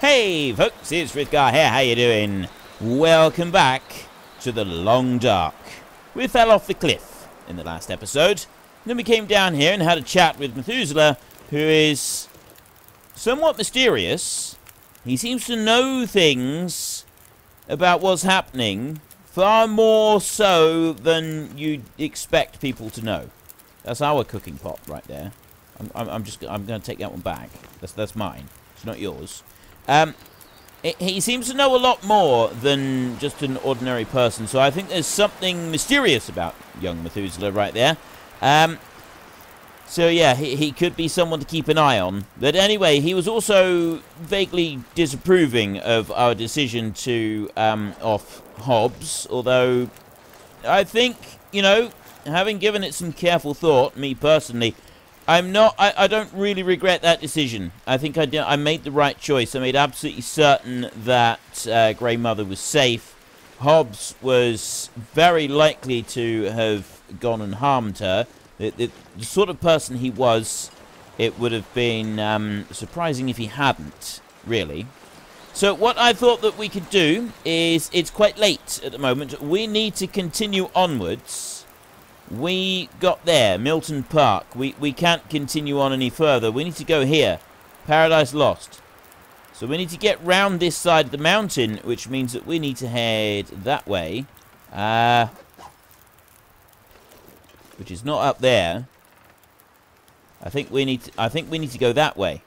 Hey folks, it's Frithgar here, how you doing? Welcome back to the Long Dark. We fell off the cliff in the last episode. Then we came down here and had a chat with Methuselah, who is somewhat mysterious. He seems to know things about what's happening far more so than you'd expect people to know. That's our cooking pot right there. I'm going to take that one back. That's mine. It's not yours. He seems to know a lot more than just an ordinary person, so I think there's something mysterious about young Methuselah right there. So yeah, he could be someone to keep an eye on. But anyway, he was also vaguely disapproving of our decision to off Hobbs, although I think, you know, having given it some careful thought, me personally, I don't really regret that decision. I think I made the right choice. I made absolutely certain that Grey Mother was safe. Hobbs was very likely to have gone and harmed her. The sort of person he was, it would have been surprising if he hadn't, really. So what I thought that we could do is, it's quite late at the moment. We need to continue onwards. We got there, Milton Park. We can't continue on any further. We need to go here. Paradise Lost. So we need to get round this side of the mountain, which means that we need to head that way. Which is not up there. I think we need to go that way.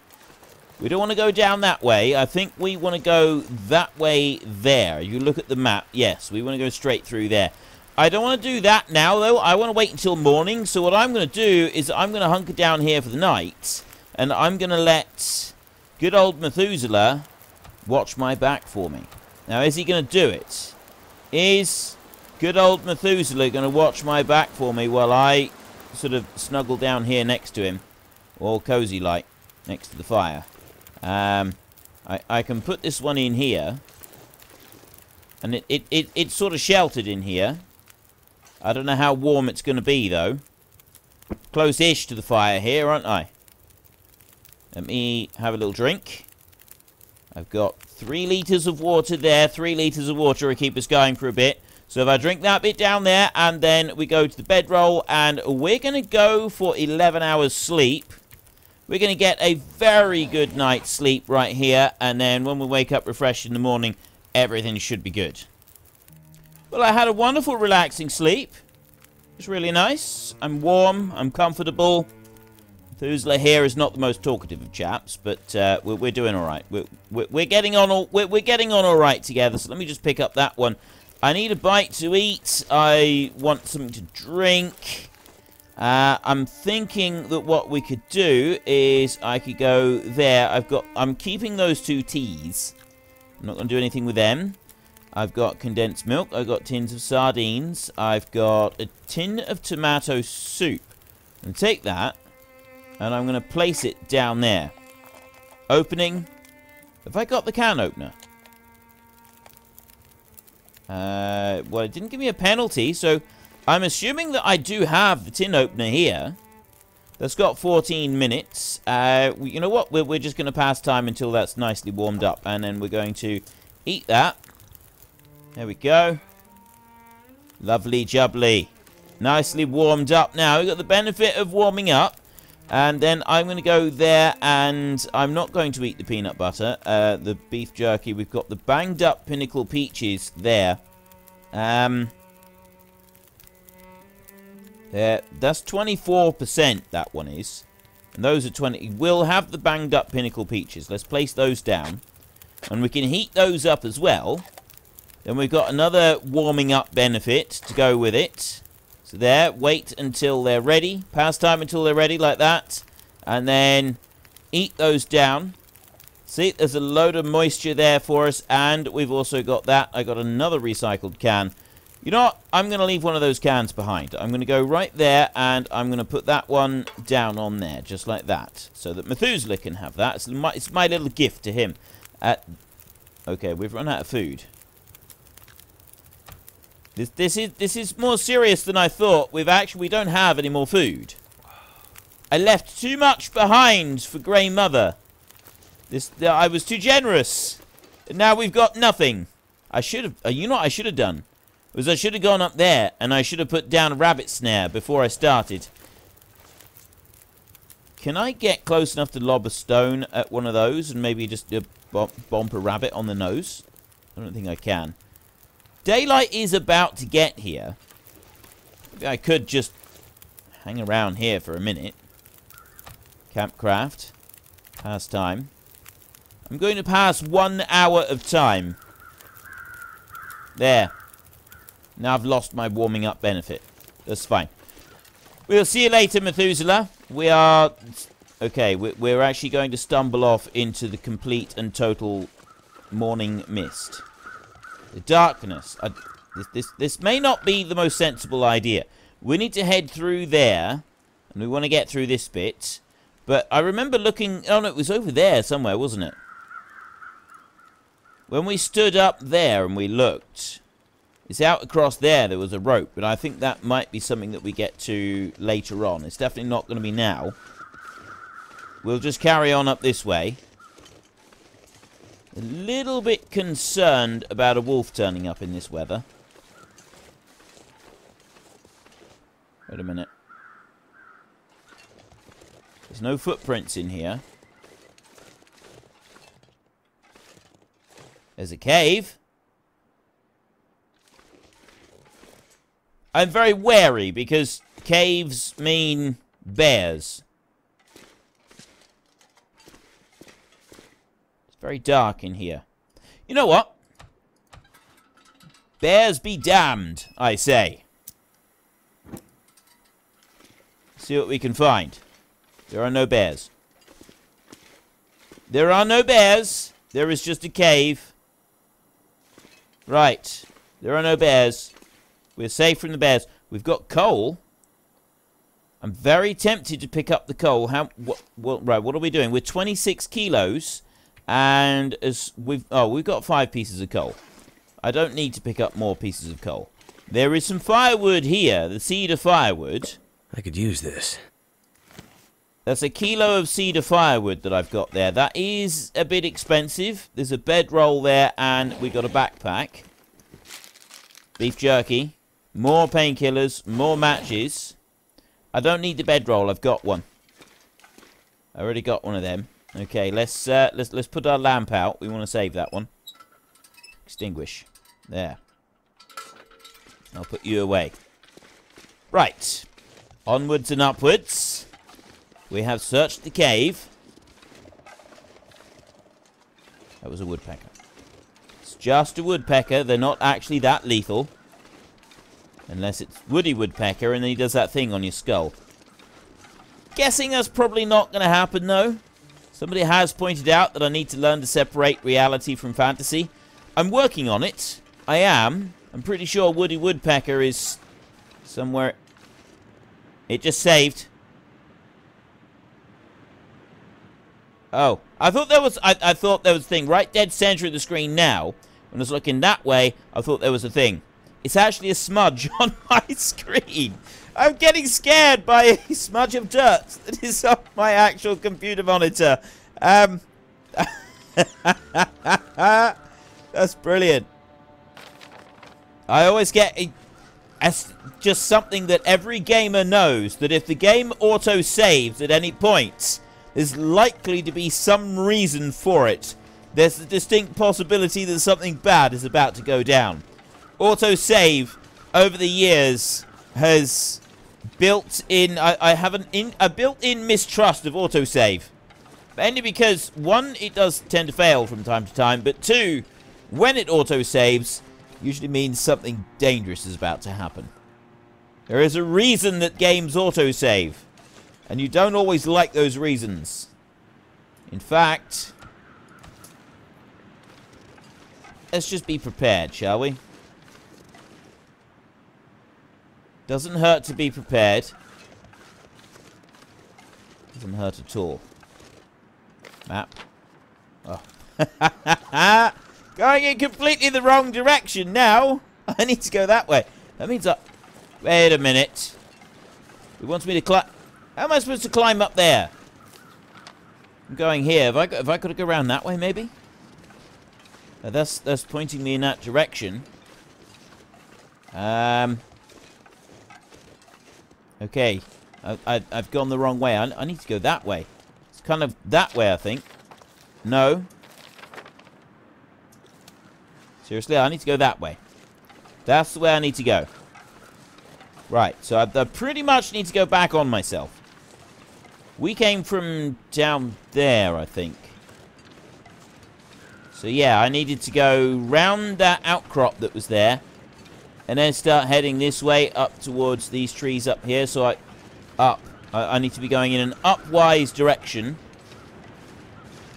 We don't want to go down that way. I think we want to go that way there. You look at the map. Yes, we want to go straight through there. I don't want to do that now, though. I want to wait until morning. So what I'm going to do is I'm going to hunker down here for the night. And I'm going to let good old Methuselah watch my back for me. Now, is he going to do it? Is good old Methuselah going to watch my back for me while I sort of snuggle down here next to him? All cozy like, next to the fire. I can put this one in here. And it's sort of sheltered in here. I don't know how warm it's going to be, though. Close-ish to the fire here, aren't I? Let me have a little drink. I've got 3 litres of water there. 3 litres of water will keep us going for a bit. So if I drink that bit down there, and then we go to the bedroll, and we're going to go for 11 hours sleep. We're going to get a very good night's sleep right here, and then when we wake up refreshed in the morning, everything should be good. Well, I had a wonderful, relaxing sleep. It's really nice. I'm warm. I'm comfortable. Methuselah here is not the most talkative of chaps, but we're doing all right. We're getting on all right together. So let me just pick up that one. I need a bite to eat. I want something to drink. I'm thinking that what we could do is I could go there. I'm keeping those 2 teas. I'm not going to do anything with them. I've got condensed milk. I've got tins of sardines. I've got a tin of tomato soup. And take that, and I'm going to place it down there. Opening. Have I got the can opener? Well, it didn't give me a penalty, so I'm assuming that I do have the tin opener here. That's got 14 minutes. You know what? We're just going to pass time until that's nicely warmed up, and then we're going to eat that. There we go. Lovely jubbly. Nicely warmed up now. We've got the benefit of warming up. And then I'm going to go there, and I'm not going to eat the peanut butter. The beef jerky. We've got the banged up pinnacle peaches there. There. That's 24%, that one is. And those are 20. We'll have the banged up pinnacle peaches. Let's place those down. And we can heat those up as well. Then we've got another warming up benefit to go with it. So there, wait until they're ready. Pass time until they're ready, like that. And then eat those down. See, there's a load of moisture there for us. And we've also got that. I got another recycled can. You know what? I'm going to leave one of those cans behind. I'm going to go right there, and I'm going to put that one down on there, just like that. So that Methuselah can have that. It's my little gift to him. Okay, we've run out of food. This is more serious than I thought. We don't have any more food. I left too much behind for Grey Mother. I was too generous. And now we've got nothing. I should have... you know what I should have done? Was I should have gone up there, and I should have put down a rabbit snare before I started. Can I get close enough to lob a stone at one of those and maybe just bump a rabbit on the nose? I don't think I can. Daylight is about to get here. Maybe I could just hang around here for a minute. Campcraft. Pass time. I'm going to pass 1 hour of time. There. Now I've lost my warming up benefit. That's fine. We'll see you later, Methuselah. We are... Okay, we're actually going to stumble off into the complete and total morning mist. The darkness. This may not be the most sensible idea. We need to head through there. And we want to get through this bit. But I remember looking... Oh, no, it was over there somewhere, wasn't it? When we stood up there and we looked... It's out across there. There was a rope. But I think that might be something that we get to later on. It's definitely not going to be now. We'll just carry on up this way. A little bit concerned about a wolf turning up in this weather. Wait a minute. There's no footprints in here. There's a cave. I'm very wary because caves mean bears. It's very dark in here. You know what? Bears be damned, I say. See what we can find. There are no bears. There are no bears. There is just a cave. Right. There are no bears. We're safe from the bears. We've got coal. I'm very tempted to pick up the coal. Right, what are we doing? We're 26 kilos. And we've got 5 pieces of coal. I don't need to pick up more pieces of coal. There is some firewood here. The cedar firewood. I could use this. That's a kilo of cedar firewood that I've got there. That is a bit expensive. There's a bedroll there, and we got a backpack. Beef jerky. More painkillers. More matches. I don't need the bedroll. I've got one. I already got one of them. Okay, let's put our lamp out. We want to save that one. Extinguish. There. I'll put you away. Right. Onwards and upwards. We have searched the cave. That was a woodpecker. It's just a woodpecker. They're not actually that lethal. Unless it's Woody Woodpecker and then he does that thing on your skull. Guessing that's probably not going to happen, though. Somebody has pointed out that I need to learn to separate reality from fantasy. I'm working on it. I am. I'm pretty sure Woody Woodpecker is somewhere. It just saved. Oh, I thought there was. I thought there was a thing right dead center of the screen now. When I was looking that way, I thought there was a thing. It's actually a smudge on my screen. I'm getting scared by a smudge of dirt that is on my actual computer monitor. That's brilliant. I always get as just something that every gamer knows, that if the game auto-saves at any point, there's likely to be some reason for it. There's a distinct possibility that something bad is about to go down. Autosave over the years has built in. I have a built-in mistrust of autosave, mainly because 1, it does tend to fail from time to time, but 2, when it autosaves, usually means something dangerous is about to happen. There is a reason that games autosave, and you don't always like those reasons. In fact, let's just be prepared, shall we? Doesn't hurt to be prepared. Doesn't hurt at all. Map. Oh. Going in completely the wrong direction now. I need to go that way. That means I... Wait a minute. He wants me to climb... How am I supposed to climb up there? I'm going here. Have I got to go around that way, maybe? That's pointing me in that direction. Okay. I've gone the wrong way. I need to go that way. It's kind of that way, I think. No. Seriously, I need to go that way. That's the way I need to go. Right, so I pretty much need to go back on myself. We came from down there, I think. So yeah, I needed to go round that outcrop that was there. And then start heading this way up towards these trees up here. So I need to be going in an upwise direction.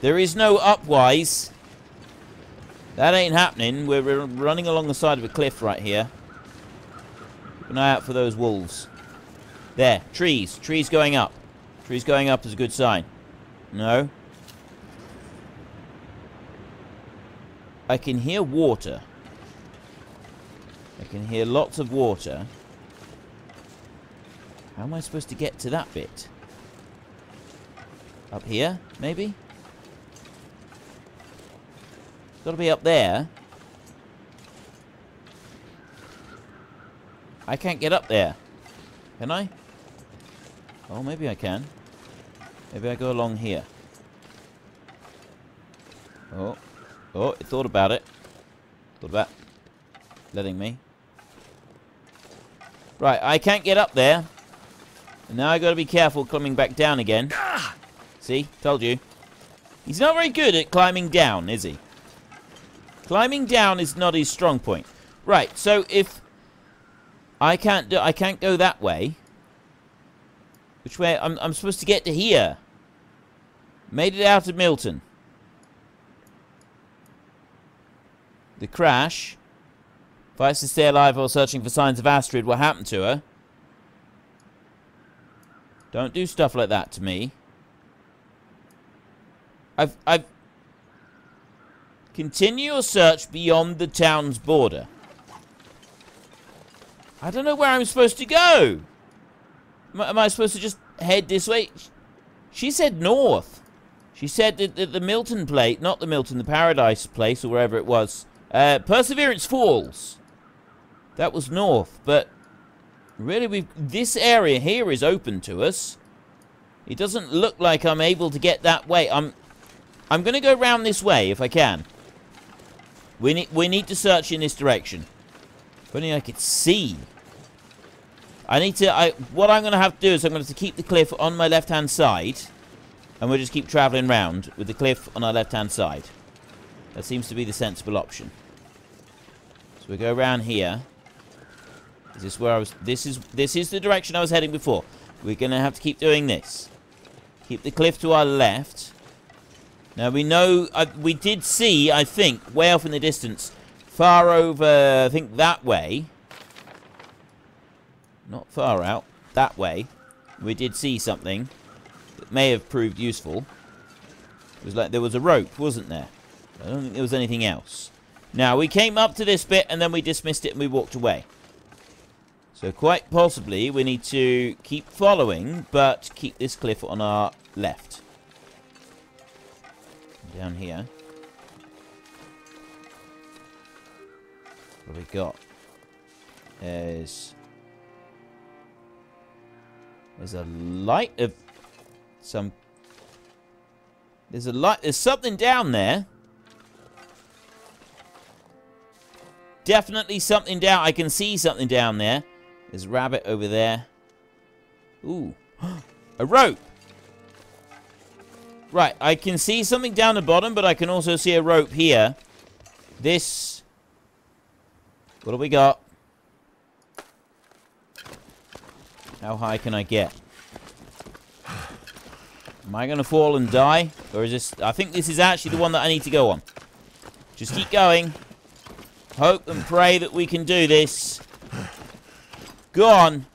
There is no upwise. That ain't happening. We're running along the side of a cliff right here. Keep an eye out for those wolves. There. Trees. Trees going up. Trees going up is a good sign. No. I can hear water. I can hear lots of water. How am I supposed to get to that bit? Up here, maybe? Got to be up there. I can't get up there. Can I? Oh, maybe I can. Maybe I go along here. Oh. Oh, it thought about it. Thought about letting me. Right, I can't get up there. And now I got to be careful coming back down again. See? Told you. He's not very good at climbing down, is he? Climbing down is not his strong point. Right, so if I can't go that way. Which way? I'm supposed to get to here. Made it out of Milton. The crash. Fights to stay alive while searching for signs of Astrid. What happened to her? Don't do stuff like that to me. I've continue your search beyond the town's border. I don't know where I'm supposed to go. Am I supposed to just head this way? She said north. She said that the Milton place, not the Milton, the Paradise place, or wherever it was. Perseverance Falls. That was north, but really, this area here is open to us. It doesn't look like I'm able to get that way. I'm going to go round this way if I can. We need to search in this direction. If only I could see. What I'm going to have to do is I'm going to have to keep the cliff on my left-hand side. And we'll just keep travelling round with the cliff on our left-hand side. That seems to be the sensible option. So we go around here. Is this where I was? This is the direction I was heading before. We're going to have to keep doing this. Keep the cliff to our left. Now we know, we did see, I think, way off in the distance, far over, I think that way. Not far out, that way. We did see something that may have proved useful. It was like there was a rope, wasn't there? I don't think there was anything else. Now, we came up to this bit and then we dismissed it and we walked away. So quite possibly we need to keep following, but keep this cliff on our left. Down here. What have we got? There's a light of some... There's a light... There's something down there. Definitely something down... I can see something down there. There's a rabbit over there. Ooh. A rope! Right, I can see something down the bottom, but I can also see a rope here. This... What do we got? How high can I get? Am I going to fall and die? Or is this... I think this is actually the one that I need to go on. Just keep going. Hope and pray that we can do this. Go on.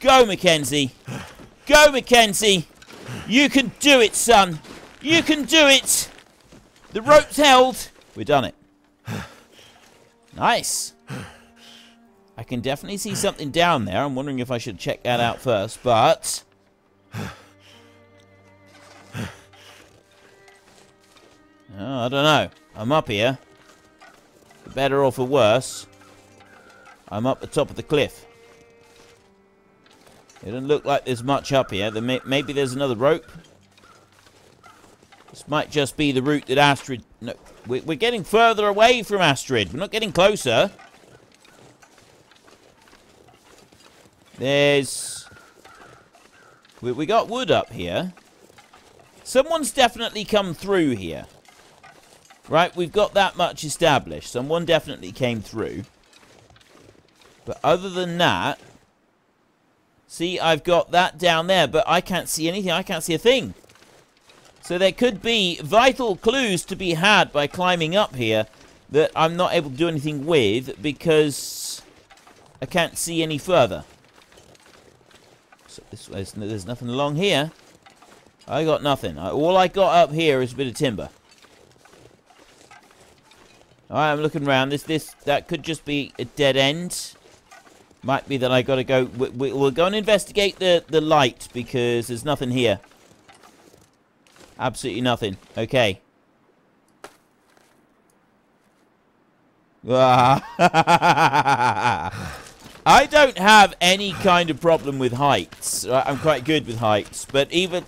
Go, Mackenzie. Go, Mackenzie. You can do it, son. You can do it. The rope's held. We've done it. Nice. I can definitely see something down there. I'm wondering if I should check that out first, but... Oh, I don't know. I'm up here. For better or for worse, I'm up the top of the cliff. It doesn't look like there's much up here. Maybe there's another rope. This might just be the route that Astrid... No, we're getting further away from Astrid. We're not getting closer. There's... We got wood up here. Someone's definitely come through here. Right, we've got that much established. Someone definitely came through. But other than that... See, I've got that down there, but I can't see anything. I can't see a thing. So there could be vital clues to be had by climbing up here that I'm not able to do anything with because I can't see any further. So there's nothing along here. I got nothing. All I got up here is a bit of timber. Alright, I'm looking around. That could just be a dead end. Might be that I gotta go... We'll go and investigate the light because there's nothing here. Absolutely nothing. Okay. I don't have any kind of problem with heights. I'm quite good with heights. But even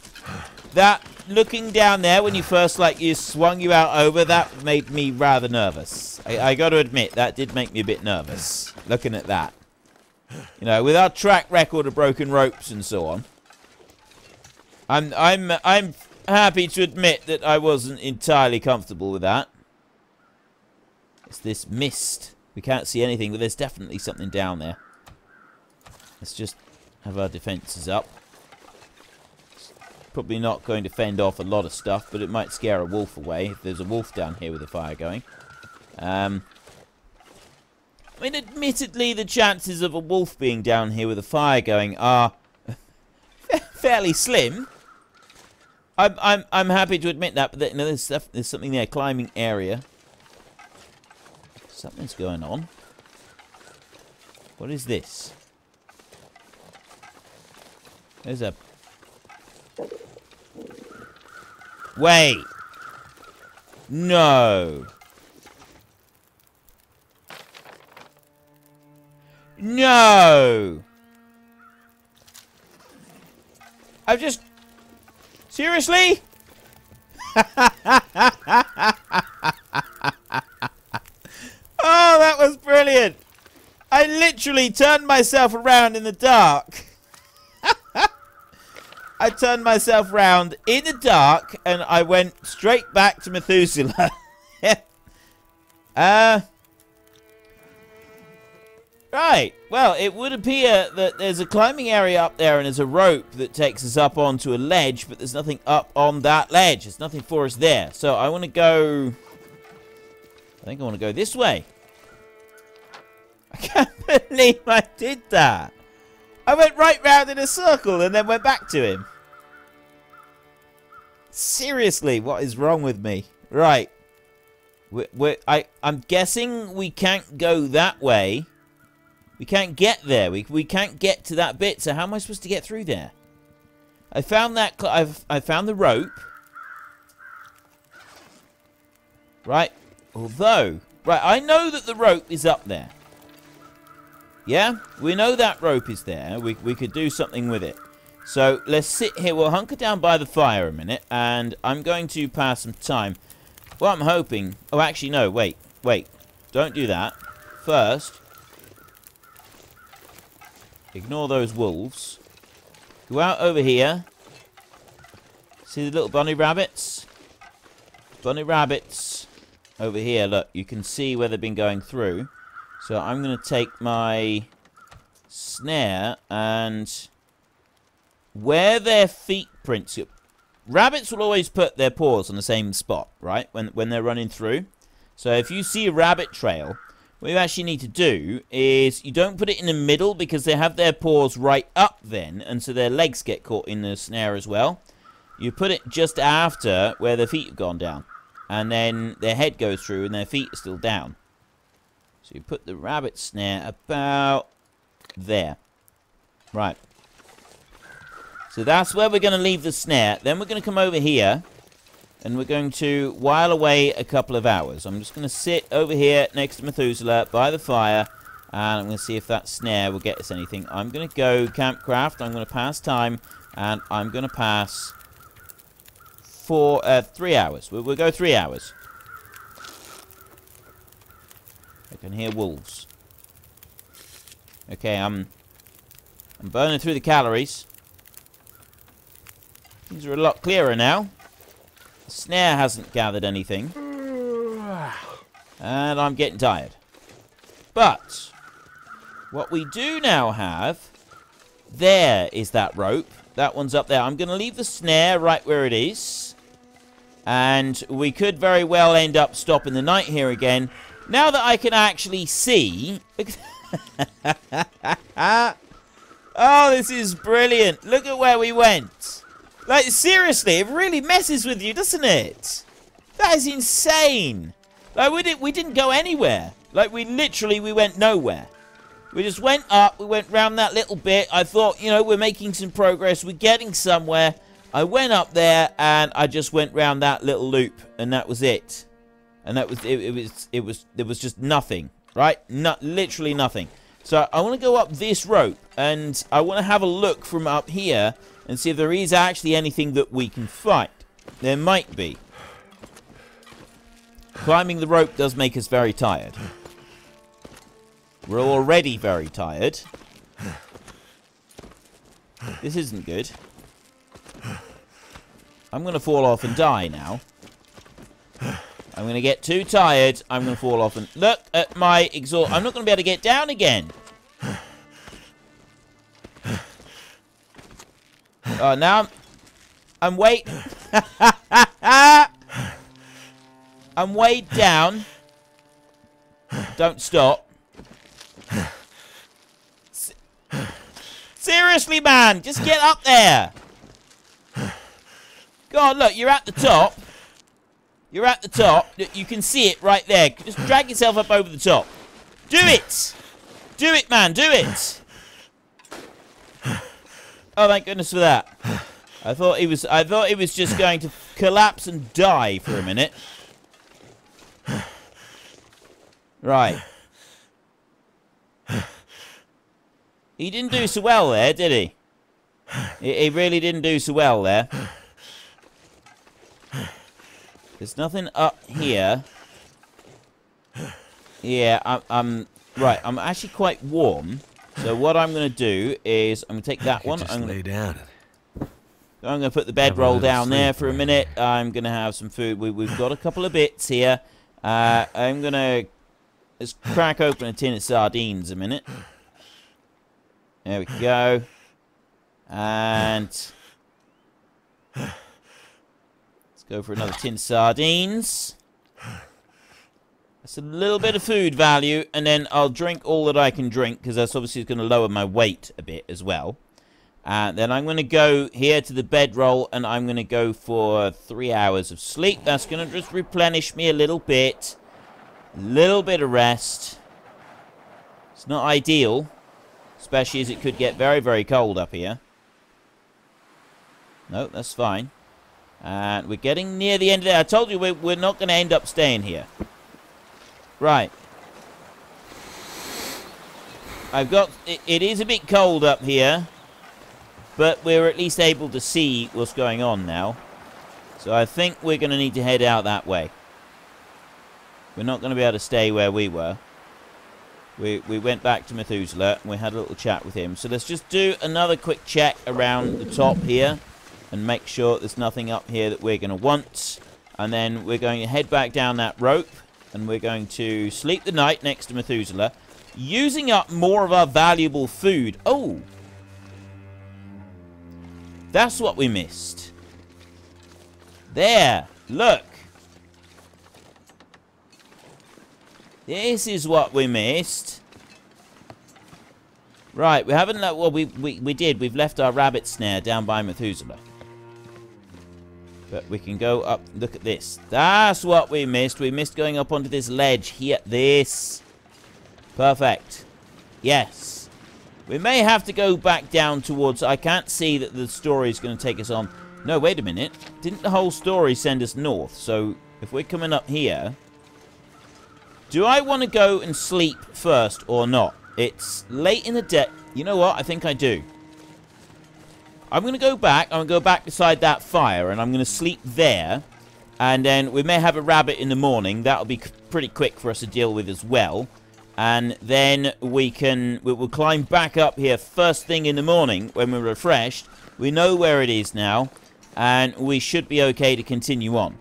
that, looking down there when you first, you swung you out over, that made me rather nervous. I got to admit, that did make me a bit nervous, looking at that. You know, with our track record of broken ropes and so on. I'm happy to admit that I wasn't entirely comfortable with that. It's this mist. We can't see anything, but there's definitely something down there. Let's just have our defenses up. It's probably not going to fend off a lot of stuff, but it might scare a wolf away if there's a wolf down here with a fire going. I mean, admittedly, the chances of a wolf being down here with a fire going are fairly slim. I'm happy to admit that, but there's something there, climbing area. Something's going on. What is this? There's a... Wait! No! No! I've just... Seriously? Oh, that was brilliant! I literally turned myself around in the dark. I turned myself around in the dark and I went straight back to Methuselah. Right. Well, it would appear that there's a climbing area up there and there's a rope that takes us up onto a ledge, but there's nothing up on that ledge. There's nothing for us there. So I want to go... I think I want to go this way. I can't believe I did that. I went right round in a circle and then went back to him. Seriously, what is wrong with me? Right. I'm guessing we can't go that way. We can't get there. We can't get to that bit. So how am I supposed to get through there? I found that... I found the rope. Right. Although... Right, I know that the rope is up there. Yeah? We know that rope is there. We could do something with it. So, let's sit here. We'll hunker down by the fire a minute. And I'm going to pass some time. Well, I'm hoping... Oh, actually, no. Wait. Wait. Don't do that. First... Ignore those wolves. Go out over here. See the little bunny rabbits? Bunny rabbits over here. Look, you can see where they've been going through. So I'm going to take my snare and where their feet prints... Rabbits will always put their paws on the same spot, right? When they're running through. So if you see a rabbit trail... What you actually need to do is you don't put it in the middle because they have their paws right up then, and so their legs get caught in the snare as well. You put it just after where their feet have gone down, and then their head goes through and their feet are still down. So you put the rabbit snare about there. Right. So that's where we're going to leave the snare. Then we're going to come over here, And we're going to while away a couple of hours. I'm just going to sit over here next to Methuselah by the fire. And I'm going to see if that snare will get us anything. I'm going to go campcraft. I'm going to pass time. And I'm going to pass for 3 hours. We'll go 3 hours. I can hear wolves. Okay, I'm burning through the calories. Things are a lot clearer now. The snare hasn't gathered anything. And I'm getting tired. But what we do now have, there is that rope. That one's up there. I'm going to leave the snare right where it is. And we could very well end up stopping the night here again. Now that I can actually see... Oh, this is brilliant. Look at where we went. Like, seriously, it really messes with you, doesn't it? That is insane. Like, we didn't go anywhere. Like, we went nowhere. We just went up, we went round that little bit. I thought, you know, we're making some progress, we're getting somewhere. I went up there, and I just went round that little loop, and that was it. And that was, there was just nothing, right? Literally nothing. So I want to go up this rope, and I want to have a look from up here, and see if there is actually anything that we can fight. There might be. Climbing the rope does make us very tired. We're already very tired. This isn't good. I'm going to fall off and die now. I'm going to get too tired. I'm going to fall off and... Look at my exhaust. I'm not going to be able to get down again. Oh, now I'm weighed... I'm weighed down. Don't stop. Seriously, man. Just get up there. God, look. You're at the top. You're at the top. You can see it right there. Just drag yourself up over the top. Do it. Do it, man. Do it. Oh, thank goodness for that. I thought he was just going to collapse and die for a minute. Right. He didn't do so well there, did he? He really didn't do so well there. There's nothing up here. Yeah, I'm right. I'm actually quite warm. So what I'm going to do is I'm going to take that one. I'm going to lay down. I'm going to put the bedroll down there for a minute. I'm going to have some food. We've got a couple of bits here. I'm going to just crack open a tin of sardines a minute. There we go. And let's go for another tin of sardines. That's a little bit of food value, and then I'll drink all that I can drink, because that's obviously going to lower my weight a bit as well. And then I'm going to go here to the bedroll, and I'm going to go for 3 hours of sleep. That's going to just replenish me a little bit. A little bit of rest. It's not ideal, especially as it could get very, very cold up here. No, that's fine. And we're getting near the end of it. I told you we're not going to end up staying here. Right. It is a bit cold up here, but we're at least able to see what's going on now. So I think we're going to need to head out that way. We're not going to be able to stay where we were. We went back to Methuselah, and we had a little chat with him. So let's just do another quick check around the top here, and make sure there's nothing up here that we're going to want. And then we're going to head back down that rope. And we're going to sleep the night next to Methuselah, using up more of our valuable food. Oh! That's what we missed. There! Look! This is what we missed. Right, we haven't... Well, we did. We've left our rabbit snare down by Methuselah. But we can go up. Look at this. That's what we missed. We missed going up onto this ledge here. This. Perfect. We may have to go back down towards... I can't see that the story is going to take us on No, wait a minute. Didn't the whole story send us north? So, if we're coming up here... Do I want to go and sleep first or not? It's late in the day. You know what? I think I do. I'm going to go back. I'm going to go back beside that fire, and I'm going to sleep there. And then we may have a rabbit in the morning. That'll be pretty quick for us to deal with as well. And then we'll climb back up here first thing in the morning when we're refreshed. We know where it is now, and we should be okay to continue on.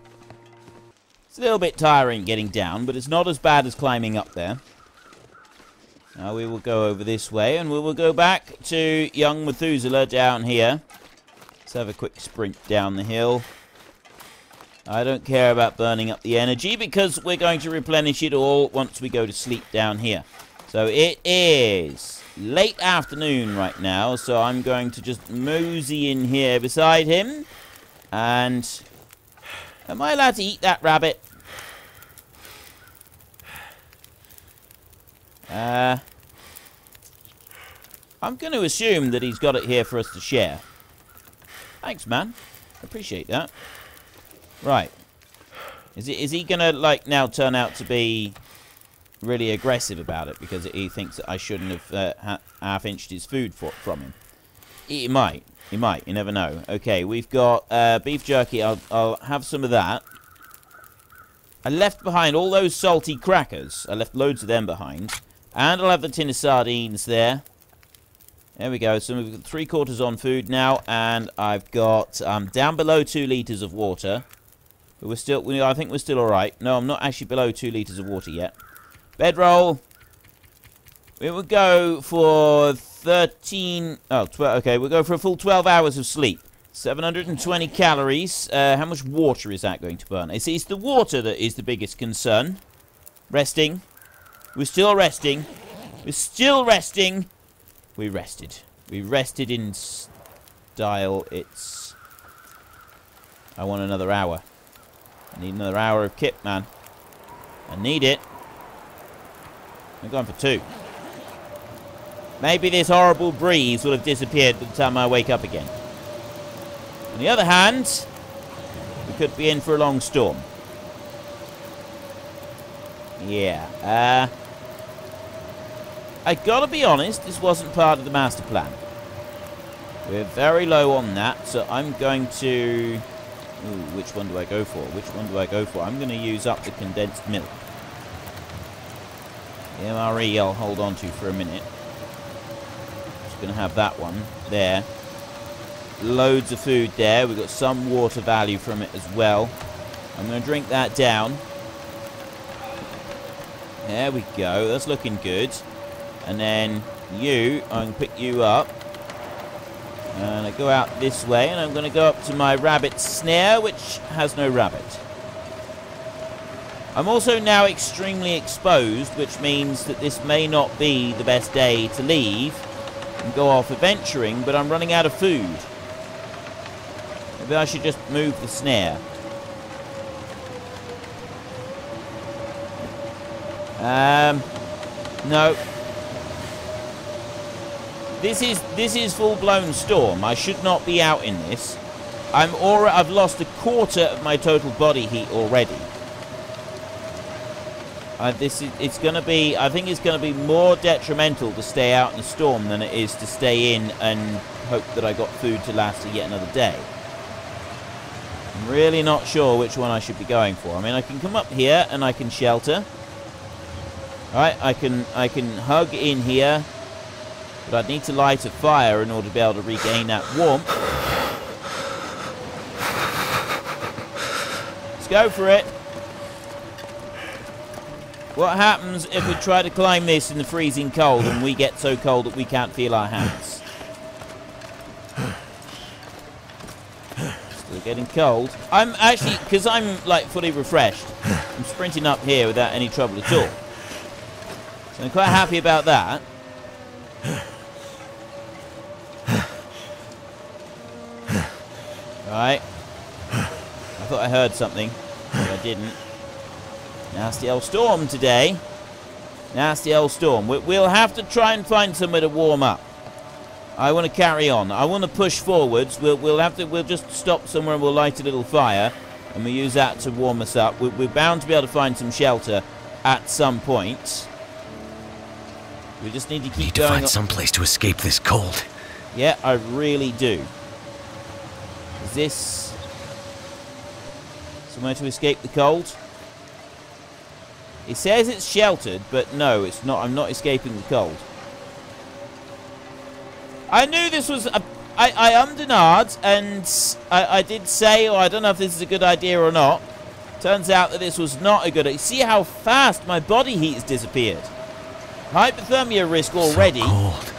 It's a little bit tiring getting down, but it's not as bad as climbing up there. Now we will go over this way, and we will go back to young Methuselah down here. Let's have a quick sprint down the hill. I don't care about burning up the energy, because we're going to replenish it all once we go to sleep down here. So it is late afternoon right now, so I'm going to just mosey in here beside him. And... am I allowed to eat that rabbit? I'm going to assume that he's got it here for us to share. Thanks, man. Appreciate that. Right. Is he going to, like, now turn out to be really aggressive about it because he thinks that I shouldn't have half-inched his food from him? He might. He might. You never know. Okay, we've got beef jerky. I'll have some of that. I left behind all those salty crackers. I left loads of them behind. And I'll have the tin of sardines there. There we go. So we've got 3/4 on food now. And I've got down below 2 litres of water. But we're still... I think we're still alright. No, I'm not actually below 2 litres of water yet. Bedroll. We will go for 13... oh, 12. Okay, we'll go for a full 12 hours of sleep. 720 calories. How much water is that going to burn? It's the water that is the biggest concern. Resting. We're still resting. We're still resting. We rested. We rested in style. It's... I want another hour. I need another hour of kip, man. I need it. I'm going for 2. Maybe this horrible breeze will have disappeared by the time I wake up again. On the other hand, we could be in for a long storm. Yeah. I gotta be honest, this wasn't part of the master plan. We're very low on that, so I'm going to... ooh, which one do I go for? Which one do I go for? I'm going to use up the condensed milk. The MRE I'll hold on to for a minute. Just going to have that one there. Loads of food there. We've got some water value from it as well. I'm going to drink that down. There we go. That's looking good. And then you, I'm going to pick you up. And I go out this way, and I'm going to go up to my rabbit snare, which has no rabbit. I'm also now extremely exposed, which means that this may not be the best day to leave and go off adventuring, but I'm running out of food. Maybe I should just move the snare. No. This is full-blown storm. I should not be out in this. I've lost 1/4 of my total body heat already. It's going to be... I think it's going to be more detrimental to stay out in the storm than it is to stay in and hope that I got food to last yet another day. I'm really not sure which one I should be going for. I mean, I can come up here and I can shelter. Alright, I can hug in here. But I'd need to light a fire in order to be able to regain that warmth. Let's go for it. What happens if we try to climb this in the freezing cold and we get so cold that we can't feel our hands? Still getting cold. I'm actually, because I'm like fully refreshed, I'm sprinting up here without any trouble at all. So I'm quite happy about that. Right. I thought I heard something, but I didn't. Nasty old storm today. Nasty old storm. We'll have to try and find somewhere to warm up. I want to carry on. I want to push forwards. We'll just stop somewhere and we'll light a little fire, and we use that to warm us up. We're bound to be able to find some shelter at some point. We just need to keep Need going. to find some place to escape this cold. Yeah, I really do. Is this somewhere to escape the cold? It says it's sheltered, but no, it's not. I'm not escaping the cold. I knew this was... I ummed and ahed, and I did say, or I don't know if this is a good idea or not. Turns out that this was not a good idea. See how fast my body heat has disappeared. Hypothermia risk already. So cold.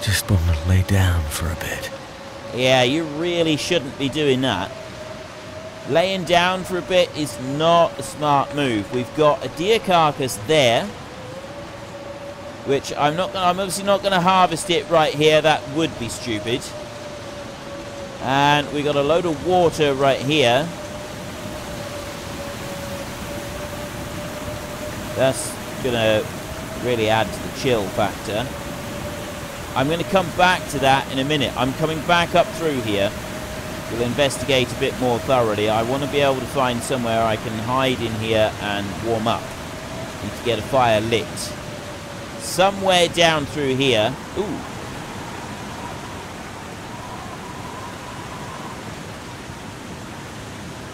Just want to lay down for a bit. Yeah, you really shouldn't be doing that. Laying down for a bit is not a smart move. We've got a deer carcass there, which I'm obviously not going to harvest it right here. That would be stupid. And we got a load of water right here. That's going to really add to the chill factor. I'm going to come back to that in a minute. I'm coming back up through here. We'll investigate a bit more thoroughly. I want to be able to find somewhere I can hide in here and warm up. Need to get a fire lit. Somewhere down through here. Ooh.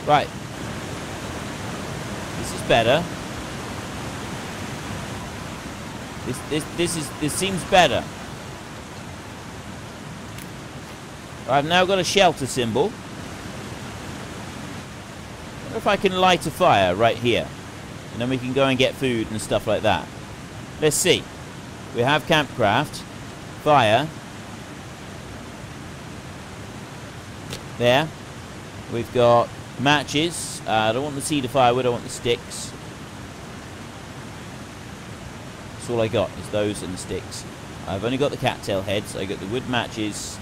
Right. This is better. This seems better. I've now got a shelter symbol. I wonder if I can light a fire right here. And then we can go and get food and stuff like that. Let's see. We have campcraft. Fire. There. We've got matches. I don't want the cedar firewood, I want the sticks. That's all I got, is those and the sticks. I've only got the cattail heads. I got the wood matches.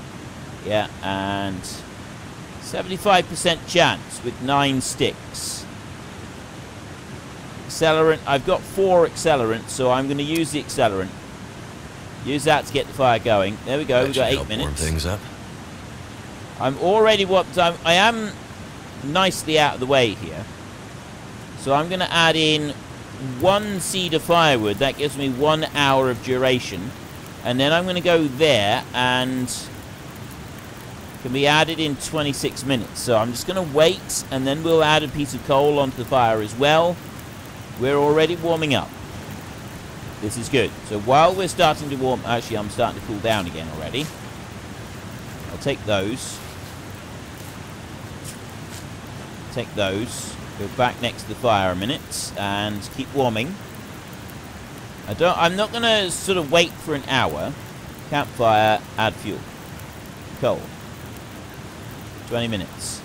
Yeah, and 75% chance with 9 sticks. Accelerant. I've got 4 accelerants, so I'm going to use the accelerant. Use that to get the fire going. There we go. We've got 8 minutes. Warm things up. I'm already I am nicely out of the way here. So I'm going to add in 1 cedar firewood. That gives me 1 hour of duration. And then I'm going to go there and... can be added in 26 minutes. So I'm just going to wait, and then we'll add a piece of coal onto the fire as well. We're already warming up. This is good. So while we're starting to warm... actually, I'm starting to cool down again already. I'll take those. Take those. Go back next to the fire a minute and keep warming. I'm not going to sort of wait for an hour. Campfire, add fuel. Coal. 20 minutes.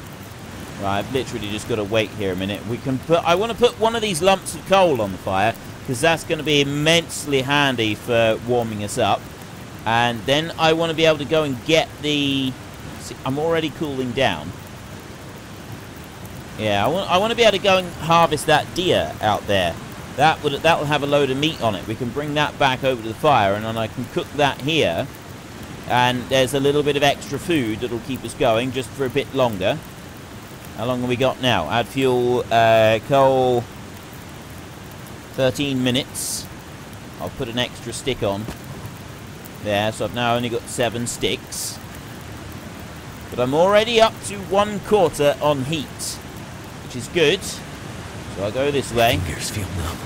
Right, I've literally just got to wait here a minute. We can put... I want to put one of these lumps of coal on the fire, because that's going to be immensely handy for warming us up. And then I want to be able to go and get the... see, I'm already cooling down. Yeah, I want to be able to go and harvest that deer out there. That will have a load of meat on it. We can bring that back over to the fire, and then I can cook that here. And there's a little bit of extra food that'll keep us going just for a bit longer. How long have we got now? Add fuel, coal, 13 minutes. I'll put an extra stick on there, so I've now only got 7 sticks. But I'm already up to 1/4 on heat, which is good. So I'll go this way. Fingers feel numb.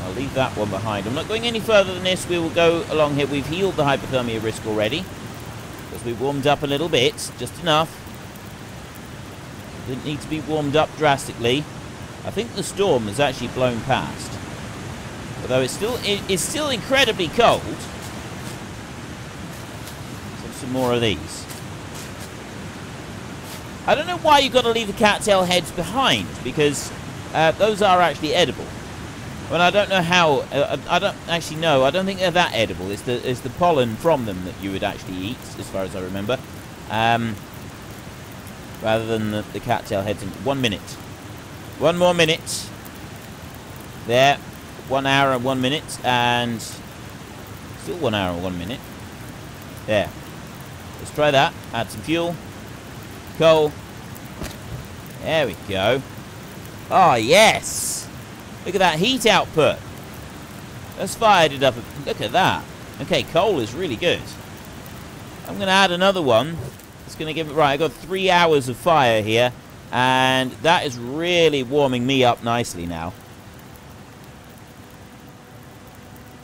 I'll leave that one behind. I'm not going any further than this. We will go along here. We've healed the hypothermia risk already, because we warmed up a little bit, just enough. Didn't need to be warmed up drastically. I think the storm has actually blown past, although it's still incredibly cold. So some more of these. I don't know why you've got to leave the cattail heads behind, because those are actually edible. Well, I don't know how. I don't actually know. I don't think they're that edible. It's the pollen from them that you would actually eat, as far as I remember, rather than the cattail heads. 1 minute. 1 more minute. There. 1 hour and 1 minute, and Still 1 hour and 1 minute. There. Let's try that. Add some fuel. Coal. There we go. Oh, yes! Look at that heat output. Let's fire it up. Look at that. Okay, coal is really good. I'm going to add another one. It's going to give it... Right, I've got 3 hours of fire here. And that is really warming me up nicely now.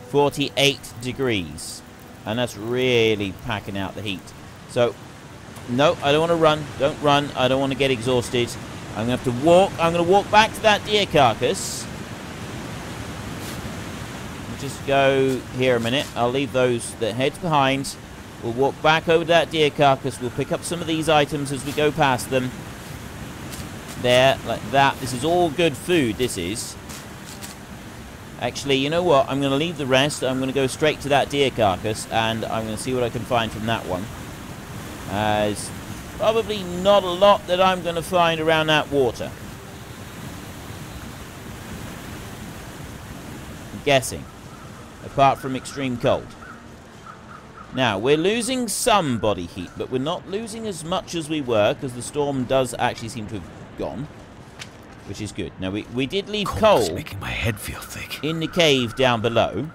48 degrees. And that's really packing out the heat. So, no, I don't want to run. Don't run. I don't want to get exhausted. I'm going to have to walk. I'm going to walk back to that deer carcass. Just go here a minute. I'll leave those that heads behind. We'll walk back over to that deer carcass. We'll pick up some of these items as we go past them. There, like that. This is all good food, this is. Actually, you know what? I'm going to leave the rest. I'm going to go straight to that deer carcass, and I'm going to see what I can find from that one. There's probably not a lot that I'm going to find around that water. I'm guessing. Apart from extreme cold. Now, we're losing some body heat, but we're not losing as much as we were, because the storm does actually seem to have gone. Which is good. Now, we did leave coal making my head feel thick. In the cave down below.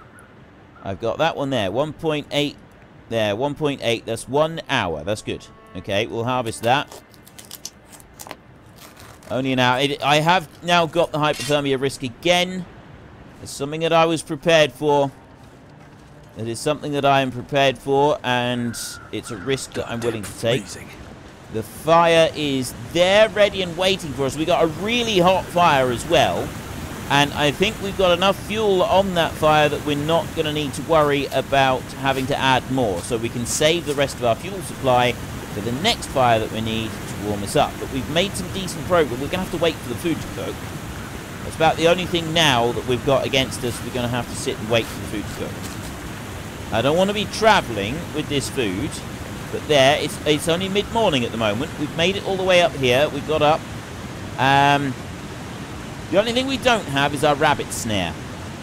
I've got that one there. 1.8 there. 1.8. That's 1 hour. That's good. Okay, we'll harvest that. Only an hour. I have now got the hypothermia risk again. It's something that I was prepared for. It is something that I am prepared for, and it's a risk that I'm willing to take. The fire is there, ready and waiting for us. We got a really hot fire as well. And I think we've got enough fuel on that fire that we're not going to need to worry about having to add more. So we can save the rest of our fuel supply for the next fire that we need to warm us up. But we've made some decent progress. We're going to have to wait for the food to cook. That's about the only thing now that we've got against us. We're going to have to sit and wait for the food to cook. I don't want to be travelling with this food. But there, it's only mid-morning at the moment. We've made it all the way up here. We've got up. The only thing we don't have is our rabbit snare.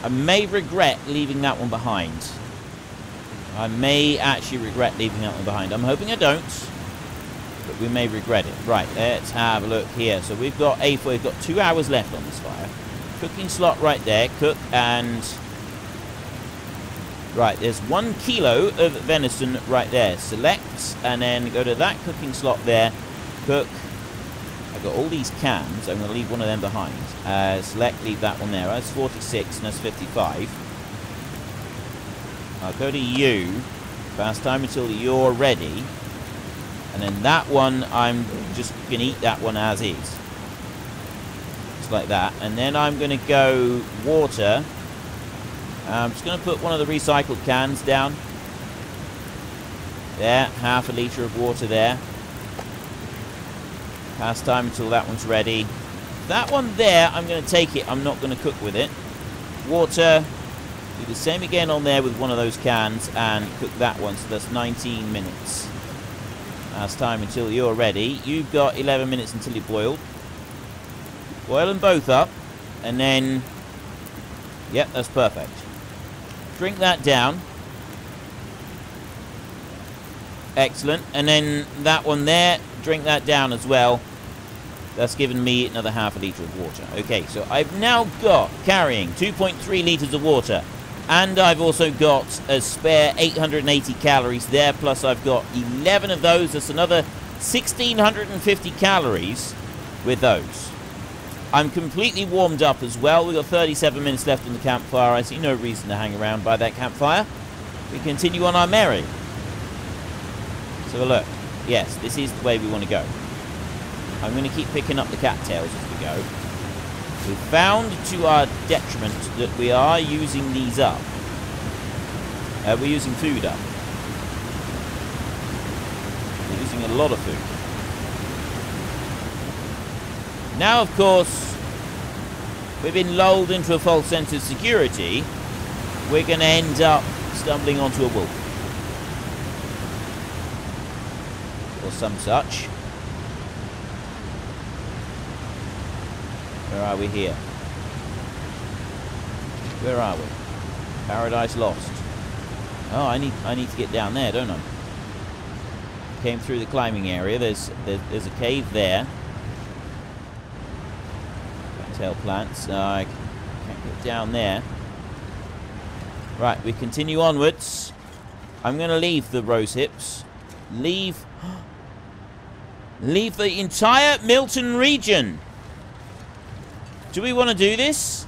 I may regret leaving that one behind. I may actually regret leaving that one behind. I'm hoping I don't. But we may regret it. Right, let's have a look here. So we've got 2 hours left on this fire. Cooking slot right there. Cook and... Right, there's 1 kilo of venison right there. Select, and then go to that cooking slot there. Cook. I've got all these cans. I'm going to leave one of them behind. Select, leave that one there. That's 46, and that's 55. I'll go to you. Fast time until you're ready. And then that one, I'm just going to eat that one as is. Just like that. And then I'm going to go water. I'm just going to put one of the recycled cans down. There, half a litre of water there. Pass time until that one's ready. That one there, I'm going to take it. I'm not going to cook with it. Water. Do the same again on there with one of those cans and cook that one. So that's 19 minutes. Pass time until you're ready. You've got 11 minutes until you boil. Boil them both up. And then... Yep, that's perfect. Drink that down. Excellent. And then that one there, drink that down as well. That's given me another half a litre of water. Okay, so I've now got carrying 2.3 litres of water. And I've also got a spare 880 calories there. Plus I've got 11 of those. That's another 1,650 calories with those. I'm completely warmed up as well. We've got 37 minutes left on the campfire. I see no reason to hang around by that campfire. We continue on our merry. So look. Yes, this is the way we want to go. I'm going to keep picking up the cattails as we go. We've found to our detriment that we are using these up. We're using food up. We're using a lot of food. Now, of course, we've been lulled into a false sense of security. We're going to end up stumbling onto a wolf. Or some such. Where are we here? Where are we? Paradise Lost. Oh, I need to get down there, don't I? Came through the climbing area. There's a cave there. Tail plants. I can't get down there. Right, we continue onwards. I'm going to leave the rose hips. Leave the entire Milton region. Do we want to do this?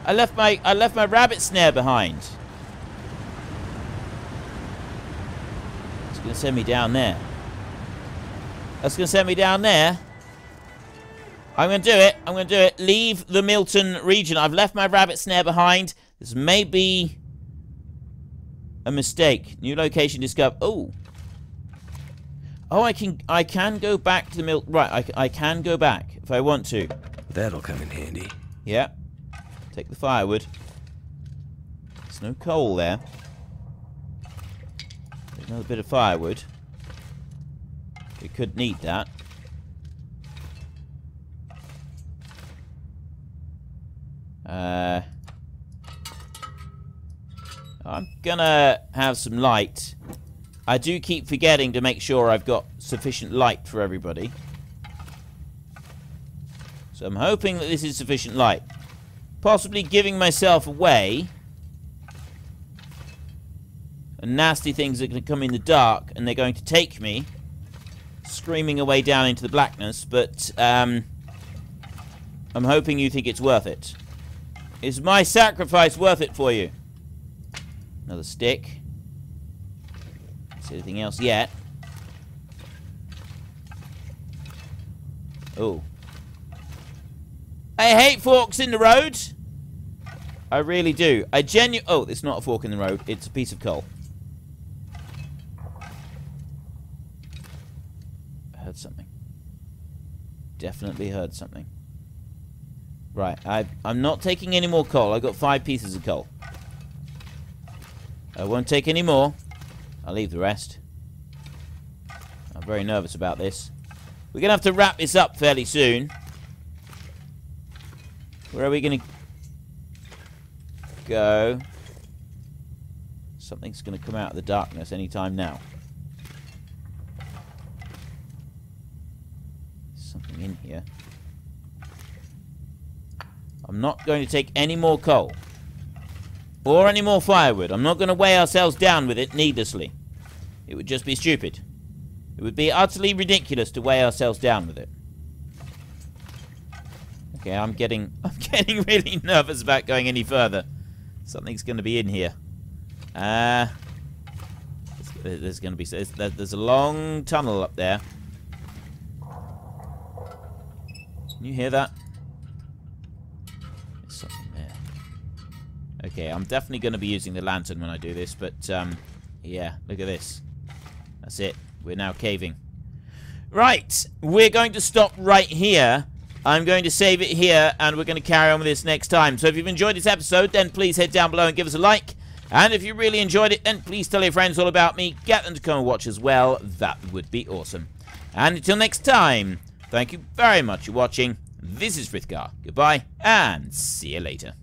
I left my rabbit snare behind. It's going to send me down there. That's going to send me down there. I'm going to do it. I'm going to do it. Leave the Milton region. I've left my rabbit snare behind. This may be a mistake. New location discovered. Oh. Oh, I can go back to the Milton. Right, I can go back if I want to. That'll come in handy. Yeah. Take the firewood. There's no coal there. There's another bit of firewood. We could need that. I'm gonna have some light. I do keep forgetting to make sure I've got sufficient light for everybody. So I'm hoping that this is sufficient light. Possibly giving myself away. And nasty things are going to come in the dark and they're going to take me screaming away down into the blackness, but I'm hoping you think it's worth it. Is my sacrifice worth it for you? Another stick. Don't see anything else yet. Oh. I hate forks in the road. I really do. Oh, it's not a fork in the road. It's a piece of coal. I heard something. Definitely heard something. Right, I'm not taking any more coal. I've got 5 pieces of coal. I won't take any more. I'll leave the rest. I'm very nervous about this. We're going to have to wrap this up fairly soon. Where are we going to go? Something's going to come out of the darkness anytime now. Something in here. I'm not going to take any more coal. Or any more firewood. I'm not going to weigh ourselves down with it needlessly. It would just be stupid. It would be utterly ridiculous to weigh ourselves down with it. Okay, I'm getting really nervous about going any further. Something's going to be in here. There's going to be... There's a long tunnel up there. Can you hear that? There's something there. Okay, I'm definitely going to be using the lantern when I do this, but, yeah, look at this. That's it. We're now caving. Right, we're going to stop right here. I'm going to save it here, and we're going to carry on with this next time. So if you've enjoyed this episode, then please head down below and give us a like. And if you really enjoyed it, then please tell your friends all about me. Get them to come and watch as well. That would be awesome. And until next time, thank you very much for watching. This is Frithgar. Goodbye, and see you later.